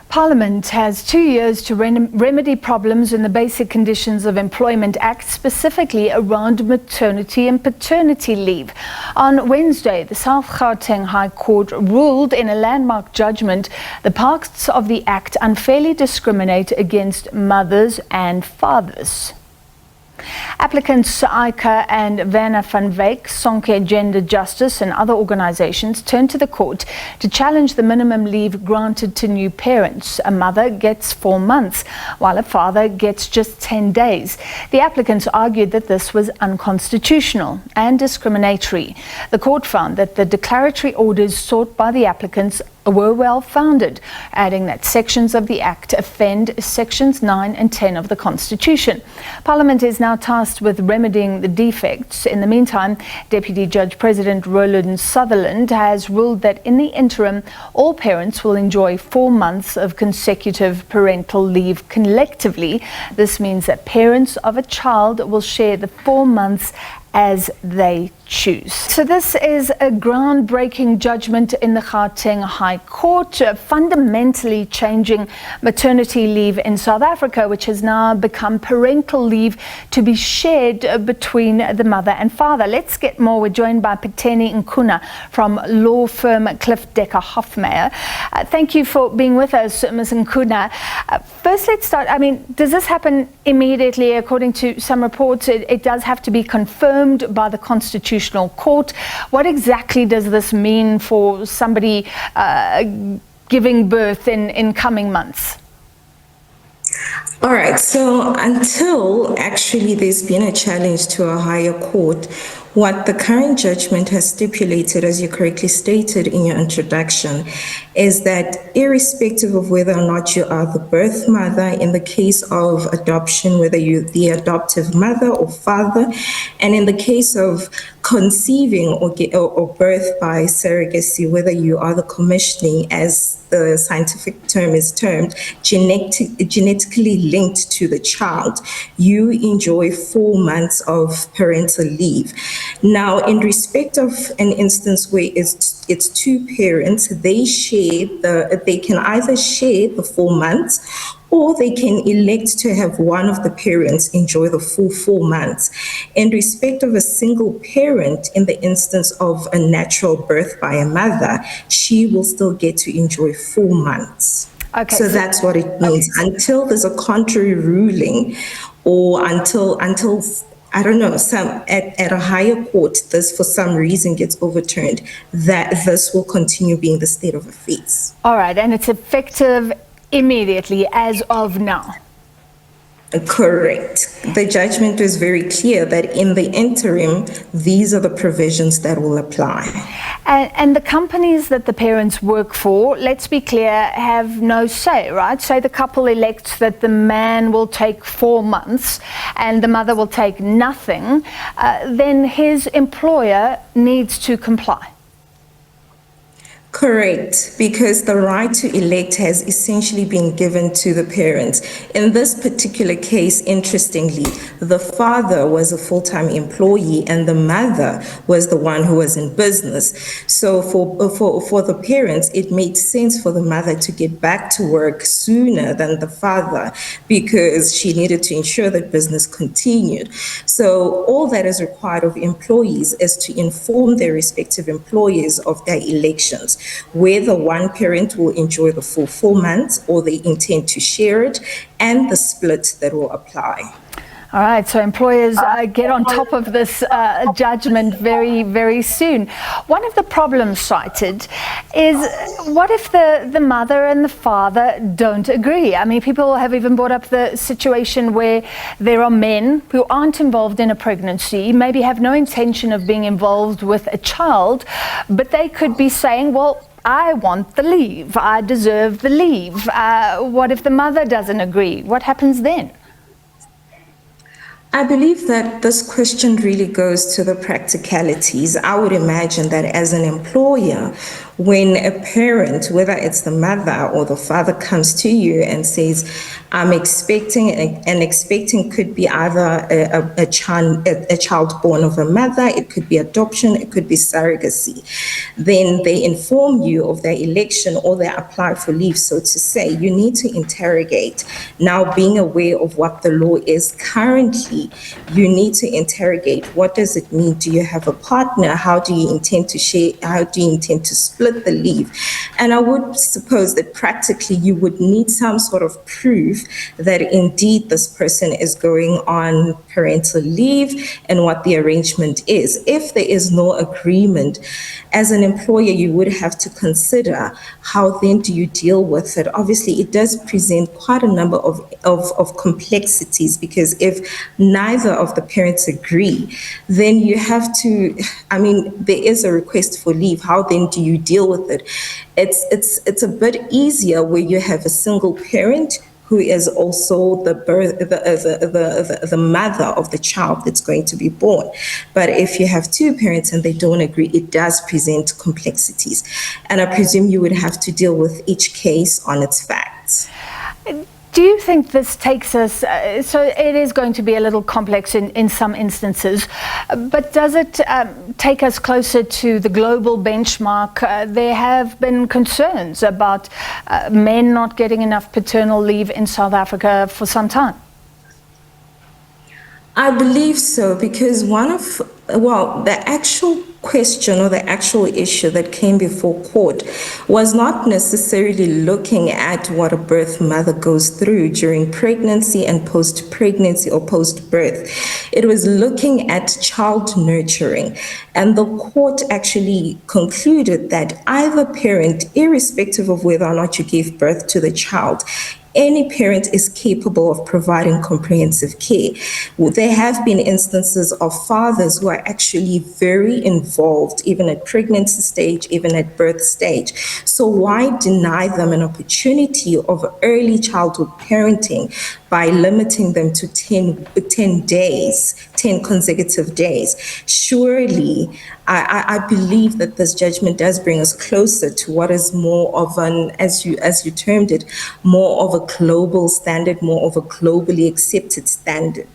Parliament has 2 years to remedy problems in the Basic Conditions of Employment Act, specifically around maternity and paternity leave. On Wednesday, the South Gauteng High Court ruled in a landmark judgment the parts of the Act unfairly discriminate against mothers and fathers. Applicants Aika and Werner van Wyk, Sonke Gender Justice and other organizations turned to the court to challenge the minimum leave granted to new parents. A mother gets 4 months, while a father gets just 10 days. The applicants argued that this was unconstitutional and discriminatory. The court found that the declaratory orders sought by the applicants were well-founded, adding that sections of the Act offend Sections 9 and 10 of the Constitution. Parliament is now tasked with remedying the defects. In the meantime, Deputy Judge President Roland Sutherland has ruled that in the interim, all parents will enjoy 4 months of consecutive parental leave collectively. This means that parents of a child will share the 4 months as they choose. So this is a groundbreaking judgment in the Gauteng High Court, fundamentally changing maternity leave in South Africa, which has now become parental leave to be shared between the mother and father. Let's get more. We're joined by Phetheni Nkuna from law firm Cliffe Dekker Hofmeyr. Thank you for being with us, Ms. Nkuna. First, let's start. Does this happen immediately? According to some reports, it does have to be confirmed by the Constitutional Court. What exactly does this mean for somebody giving birth in coming months? All right, so until actually there's been a challenge to a higher court, what the current judgment has stipulated, as you correctly stated in your introduction, is that irrespective of whether or not you are the birth mother, in the case of adoption, whether you're the adoptive mother or father, and in the case of conceiving or birth by surrogacy, whether you are the commissioning, as the scientific term is termed, genetically linked to the child, you enjoy 4 months of parental leave. Now, in respect of an instance where it's two parents, they can either share the 4 months, or they can elect to have one of the parents enjoy the full 4 months. In respect of a single parent, in the instance of a natural birth by a mother, she will still get to enjoy 4 months. Okay. So that's what it means. Until there's a contrary ruling, or until I don't know, at a higher court, this for some reason gets overturned, that this will continue being the state of affairs. All right, and it's effective immediately as of now. Correct. The judgment was very clear that in the interim, these are the provisions that will apply. And the companies that the parents work for, let's be clear, have no say, right? Say the couple elects that the man will take 4 months and the mother will take nothing, then his employer needs to comply. Correct, because the right to elect has essentially been given to the parents. In this particular case, interestingly, the father was a full-time employee and the mother was the one who was in business. So for the parents, it made sense for the mother to get back to work sooner than the father, because she needed to ensure that business continued. So all that is required of employees is to inform their respective employers of their elections, whether one parent will enjoy the full 4 months or they intend to share it, and the split that will apply. All right, so employers get on top of this judgment very, very soon. One of the problems cited is, what if the mother and the father don't agree? People have even brought up the situation where there are men who aren't involved in a pregnancy, maybe have no intention of being involved with a child, but they could be saying, well, I want the leave, I deserve the leave. What if the mother doesn't agree? What happens then? I believe that this question really goes to the practicalities. I would imagine that as an employer, when a parent, whether it's the mother or the father, comes to you and says, I'm expecting, and expecting could be either a child born of a mother, it could be adoption, it could be surrogacy. Then they inform you of their election or they apply for leave, so to say. You need to interrogate. Now, being aware of what the law is currently, you need to interrogate, what does it mean? Do you have a partner? How do you intend to share? How do you intend to split the leave? And I would suppose that practically you would need some sort of proof that indeed this person is going on parental leave and what the arrangement is. If there is no agreement, as an employer, you would have to consider how then do you deal with it. Obviously, it does present quite a number of complexities, because if neither of the parents agree, then you have to, there is a request for leave. How then do you deal with it? It's a bit easier where you have a single parent who is also the mother of the child that's going to be born. But if you have two parents and they don't agree, it does present complexities. And I presume you would have to deal with each case on its facts. Do you think this takes us, so it is going to be a little complex in some instances, but does it take us closer to the global benchmark? There have been concerns about men not getting enough paternal leave in South Africa for some time. I believe so, because the actual question or the actual issue that came before court was not necessarily looking at what a birth mother goes through during pregnancy and post-pregnancy or post-birth. It was looking at child nurturing. And the court actually concluded that either parent, irrespective of whether or not you gave birth to the child, any parent is capable of providing comprehensive care. There have been instances of fathers who are actually very involved, even at pregnancy stage, even at birth stage. So why deny them an opportunity of early childhood parenting by limiting them to 10 days, 10 consecutive days? Surely, I believe that this judgment does bring us closer to what is more of an, as you termed it, more of a global standard, more of a globally accepted standard.